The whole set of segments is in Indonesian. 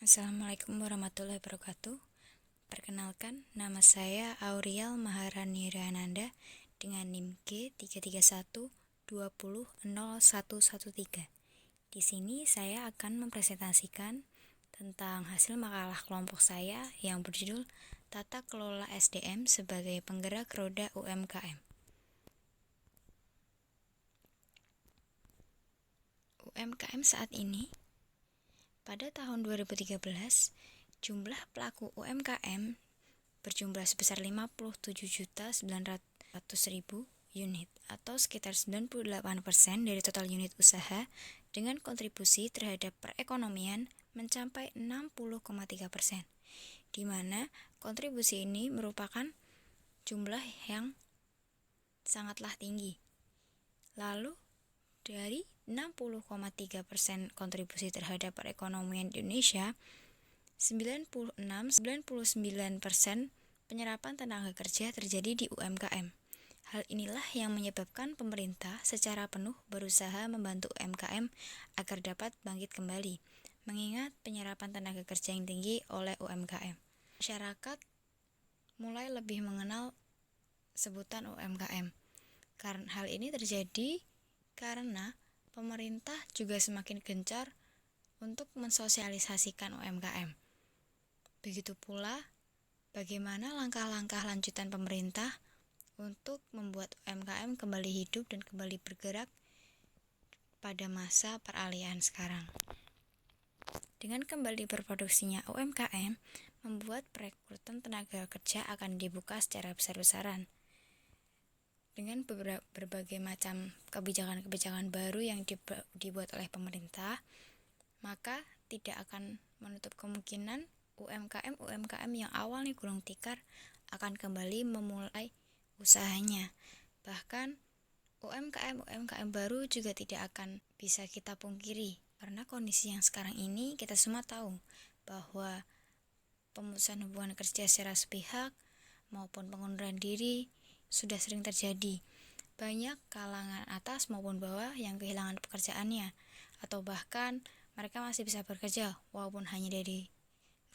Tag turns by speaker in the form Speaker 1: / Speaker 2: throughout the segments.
Speaker 1: Assalamualaikum warahmatullahi wabarakatuh. Perkenalkan, nama saya Auriel Maharani Riananda dengan NIM G331200113. Di sini saya akan mempresentasikan tentang hasil makalah kelompok saya yang berjudul Tata Kelola SDM sebagai Penggerak Roda UMKM. UMKM saat ini, pada tahun 2013, jumlah pelaku UMKM berjumlah sebesar 57.900.000 unit atau sekitar 98% dari total unit usaha dengan kontribusi terhadap perekonomian mencapai 60,3%, di mana kontribusi ini merupakan jumlah yang sangatlah tinggi. Lalu dari 60,3% kontribusi terhadap perekonomian Indonesia, 99% penyerapan tenaga kerja terjadi di UMKM. Hal inilah yang menyebabkan pemerintah secara penuh berusaha membantu UMKM agar dapat bangkit kembali, mengingat penyerapan tenaga kerja yang tinggi oleh UMKM. Masyarakat mulai lebih mengenal sebutan UMKM. Karena hal ini terjadi karena pemerintah juga semakin gencar untuk mensosialisasikan UMKM. Begitu pula bagaimana langkah-langkah lanjutan pemerintah untuk membuat UMKM kembali hidup dan kembali bergerak pada masa peralihan sekarang. Dengan kembali berproduksinya UMKM, membuat perekrutan tenaga kerja akan dibuka secara besar-besaran. Dengan berbagai macam kebijakan-kebijakan baru yang dibuat oleh pemerintah, maka tidak akan menutup kemungkinan UMKM yang awalnya gulung tikar akan kembali memulai usahanya. Bahkan UMKM baru juga tidak akan bisa kita pungkiri, karena kondisi yang sekarang ini kita semua tahu bahwa pemutusan hubungan kerja secara sepihak maupun pengunduran diri sudah sering terjadi. Banyak kalangan atas maupun bawah yang kehilangan pekerjaannya, atau bahkan mereka masih bisa bekerja walaupun hanya dari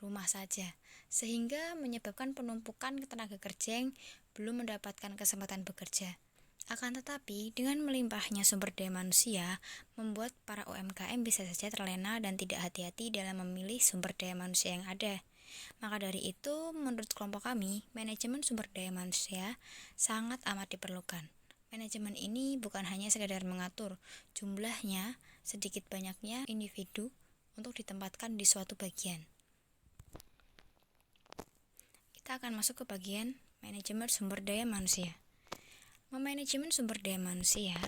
Speaker 1: rumah saja, sehingga menyebabkan penumpukan tenaga kerja yang belum mendapatkan kesempatan bekerja. Akan tetapi, dengan melimpahnya sumber daya manusia, membuat para UMKM bisa saja terlena dan tidak hati-hati dalam memilih sumber daya manusia yang ada. Maka dari itu, menurut kelompok kami, manajemen sumber daya manusia sangat amat diperlukan. Manajemen ini bukan hanya sekedar mengatur jumlahnya sedikit banyaknya individu untuk ditempatkan di suatu bagian. Kita akan masuk ke bagian manajemen sumber daya manusia. Memanajemen sumber daya manusia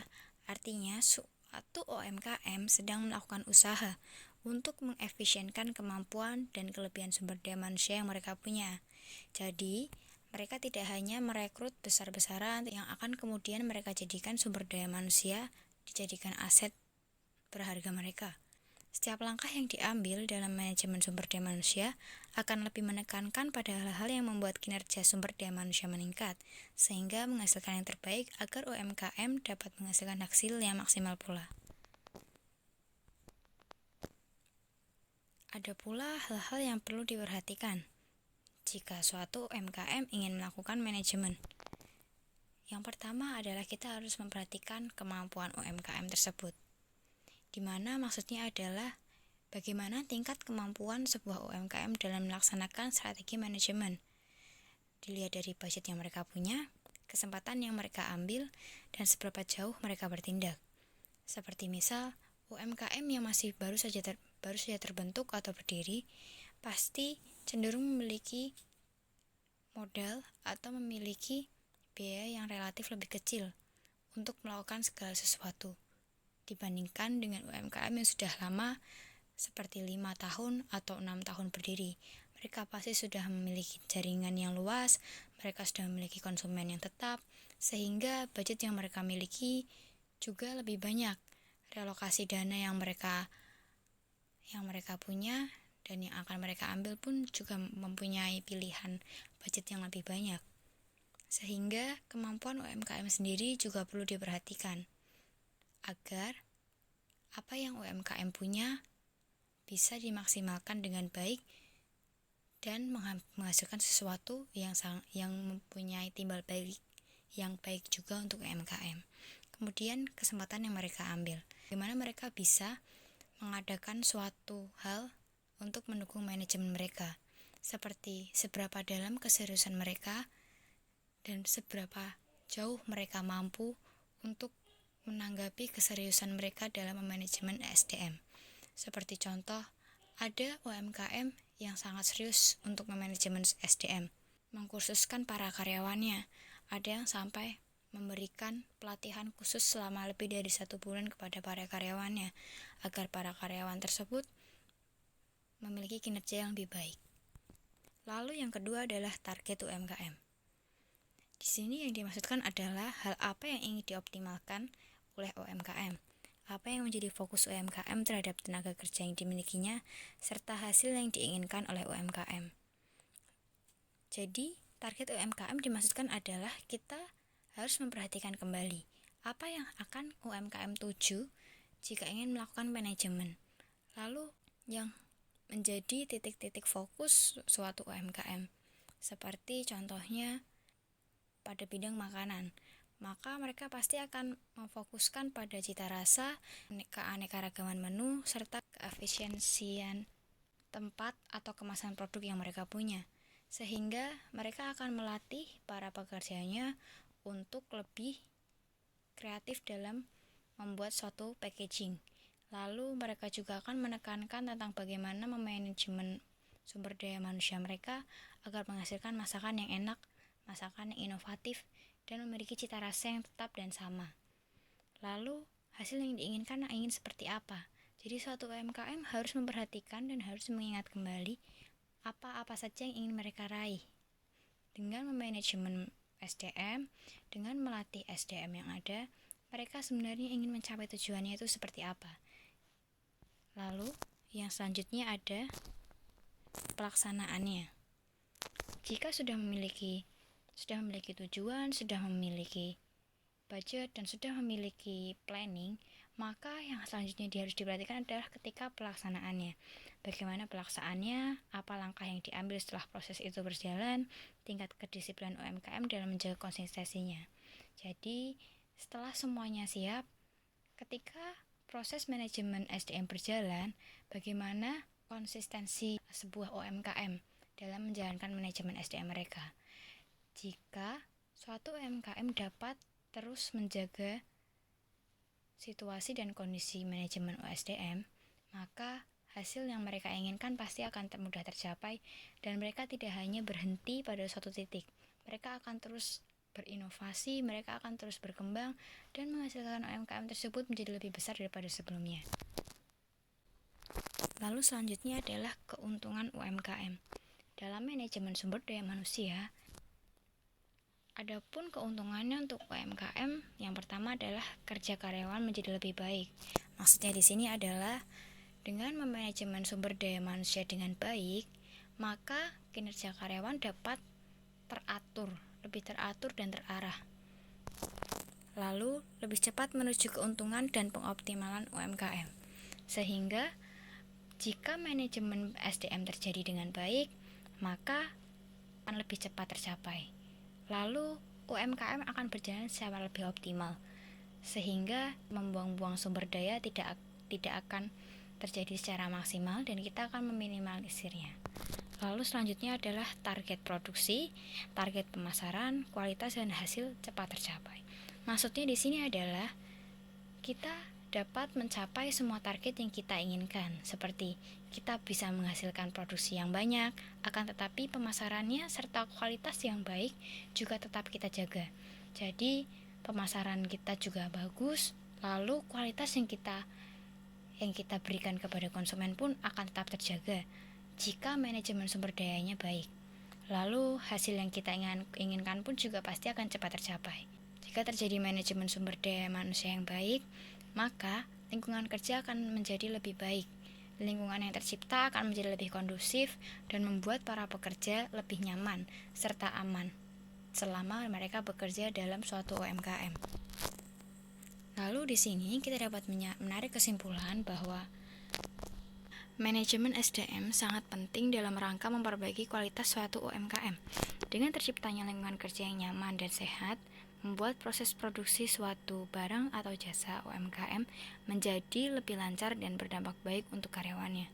Speaker 1: artinya suatu UMKM sedang melakukan usaha untuk mengefisienkan kemampuan dan kelebihan sumber daya manusia yang mereka punya. Jadi, mereka tidak hanya merekrut besar-besaran yang akan kemudian mereka jadikan sumber daya manusia dijadikan aset berharga mereka. Setiap langkah yang diambil dalam manajemen sumber daya manusia akan lebih menekankan pada hal-hal yang membuat kinerja sumber daya manusia meningkat, sehingga menghasilkan yang terbaik agar UMKM dapat menghasilkan hasil yang maksimal pula. Ada pula hal-hal yang perlu diperhatikan jika suatu UMKM ingin melakukan manajemen. Yang pertama adalah kita harus memperhatikan kemampuan UMKM tersebut, di mana maksudnya adalah bagaimana tingkat kemampuan sebuah UMKM dalam melaksanakan strategi manajemen. Dilihat dari budget yang mereka punya, kesempatan yang mereka ambil, dan seberapa jauh mereka bertindak. Seperti misal, UMKM yang masih baru saja terbentuk atau berdiri, pasti cenderung memiliki modal atau memiliki biaya yang relatif lebih kecil untuk melakukan segala sesuatu dibandingkan dengan UMKM yang sudah lama seperti 5 tahun atau 6 tahun berdiri. Mereka pasti sudah memiliki jaringan yang luas, mereka sudah memiliki konsumen yang tetap, sehingga budget yang mereka miliki juga lebih banyak. Relokasi dana yang mereka punya dan yang akan mereka ambil pun juga mempunyai pilihan budget yang lebih banyak. Sehingga kemampuan UMKM sendiri juga perlu diperhatikan agar apa yang UMKM punya bisa dimaksimalkan dengan baik dan menghasilkan sesuatu yang mempunyai timbal balik yang baik juga untuk UMKM. Kemudian kesempatan yang mereka ambil, bagaimana mereka bisa mengadakan suatu hal untuk mendukung manajemen mereka, seperti seberapa dalam keseriusan mereka dan seberapa jauh mereka mampu untuk menanggapi keseriusan mereka dalam manajemen SDM. Seperti contoh, ada UMKM yang sangat serius untuk memanajemen SDM, mengkursuskan para karyawannya. Ada yang sampai memberikan pelatihan khusus selama lebih dari 1 bulan kepada para karyawannya, agar para karyawan tersebut memiliki kinerja yang lebih baik. Lalu yang kedua adalah target UMKM. Di sini yang dimaksudkan adalah hal apa yang ingin dioptimalkan oleh UMKM, apa yang menjadi fokus UMKM terhadap tenaga kerja yang dimilikinya, serta hasil yang diinginkan oleh UMKM. Jadi, target UMKM dimaksudkan adalah kita harus memperhatikan kembali apa yang akan UMKM tuju jika ingin melakukan manajemen. Lalu, yang menjadi titik-titik fokus suatu UMKM, seperti contohnya pada bidang makanan, maka mereka pasti akan memfokuskan pada cita rasa, keanekaragaman menu, serta keefisiensian tempat atau kemasan produk yang mereka punya, sehingga mereka akan melatih para pekerjanya untuk lebih kreatif dalam membuat suatu packaging. Lalu mereka juga akan menekankan tentang bagaimana memanajemen sumber daya manusia mereka agar menghasilkan masakan yang enak, masakan yang inovatif, dan memiliki cita rasa yang tetap dan sama. Lalu, hasil yang diinginkan ingin seperti apa? Jadi suatu UMKM harus memperhatikan dan harus mengingat kembali apa-apa saja yang ingin mereka raih. Dengan memanajemen SDM, dengan melatih SDM yang ada, mereka sebenarnya ingin mencapai tujuannya itu seperti apa. Lalu, yang selanjutnya ada pelaksanaannya. Jika sudah memiliki tujuan, sudah memiliki budget, dan sudah memiliki planning, maka yang selanjutnya harus diperhatikan adalah ketika pelaksanaannya. Bagaimana pelaksanaannya, apa langkah yang diambil setelah proses itu berjalan, tingkat kedisiplinan UMKM dalam menjaga konsistensinya. Jadi, setelah semuanya siap, ketika proses manajemen SDM berjalan, bagaimana konsistensi sebuah UMKM dalam menjalankan manajemen SDM mereka. Jika suatu UMKM dapat terus menjaga situasi dan kondisi manajemen USDM, maka hasil yang mereka inginkan pasti akan mudah tercapai dan mereka tidak hanya berhenti pada suatu titik. Mereka akan terus berinovasi, mereka akan terus berkembang dan menghasilkan UMKM tersebut menjadi lebih besar daripada sebelumnya. Lalu selanjutnya adalah keuntungan UMKM. Dalam manajemen sumber daya manusia, adapun keuntungannya untuk UMKM, yang pertama adalah kerja karyawan menjadi lebih baik. Maksudnya di sini adalah dengan memanajemen sumber daya manusia dengan baik, maka kinerja karyawan dapat lebih teratur dan terarah. Lalu lebih cepat menuju keuntungan dan pengoptimalan UMKM. Sehingga jika manajemen SDM terjadi dengan baik, maka akan lebih cepat tercapai. Lalu UMKM akan berjalan secara lebih optimal, sehingga membuang-buang sumber daya tidak akan terjadi secara maksimal dan kita akan meminimalisirnya. Lalu selanjutnya adalah target produksi, target pemasaran, kualitas dan hasil cepat tercapai. Maksudnya di sini adalah kita dapat mencapai semua target yang kita inginkan, seperti kita bisa menghasilkan produksi yang banyak, akan tetapi pemasarannya serta kualitas yang baik juga tetap kita jaga. Jadi pemasaran kita juga bagus, lalu kualitas yang kita berikan kepada konsumen pun akan tetap terjaga jika manajemen sumber dayanya baik. Lalu hasil yang kita inginkan pun juga pasti akan cepat tercapai. Jika terjadi manajemen sumber daya manusia yang baik, maka lingkungan kerja akan menjadi lebih baik. Lingkungan yang tercipta akan menjadi lebih kondusif dan membuat para pekerja lebih nyaman serta aman selama mereka bekerja dalam suatu UMKM. Lalu di sini kita dapat menarik kesimpulan bahwa Manajemen SDM sangat penting dalam rangka memperbaiki kualitas suatu UMKM. Dengan terciptanya lingkungan kerja yang nyaman dan sehat, membuat proses produksi suatu barang atau jasa UMKM menjadi lebih lancar dan berdampak baik untuk karyawannya.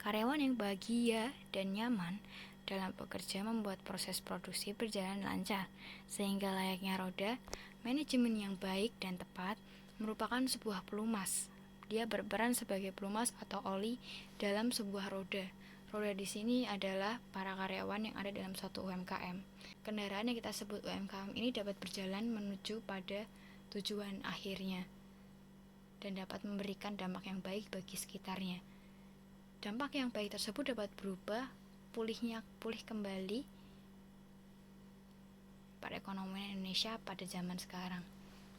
Speaker 1: Karyawan yang bahagia dan nyaman dalam bekerja membuat proses produksi berjalan lancar, sehingga layaknya roda, manajemen yang baik dan tepat merupakan sebuah pelumas. Dia berperan sebagai pelumas atau oli dalam sebuah roda. Roda di sini adalah para karyawan yang ada dalam suatu UMKM. Kendaraan yang kita sebut UMKM ini dapat berjalan menuju pada tujuan akhirnya dan dapat memberikan dampak yang baik bagi sekitarnya. Dampak yang baik tersebut dapat berubah pulih kembali pada ekonomi Indonesia pada zaman sekarang.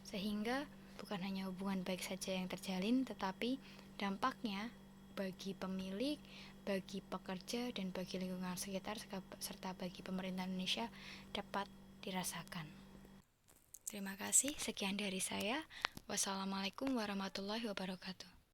Speaker 1: Sehingga bukan hanya hubungan baik saja yang terjalin, tetapi dampaknya bagi pemilik, bagi pekerja, dan bagi lingkungan sekitar, serta bagi pemerintah Indonesia dapat dirasakan. Terima kasih, sekian dari saya. Wassalamualaikum warahmatullahi wabarakatuh.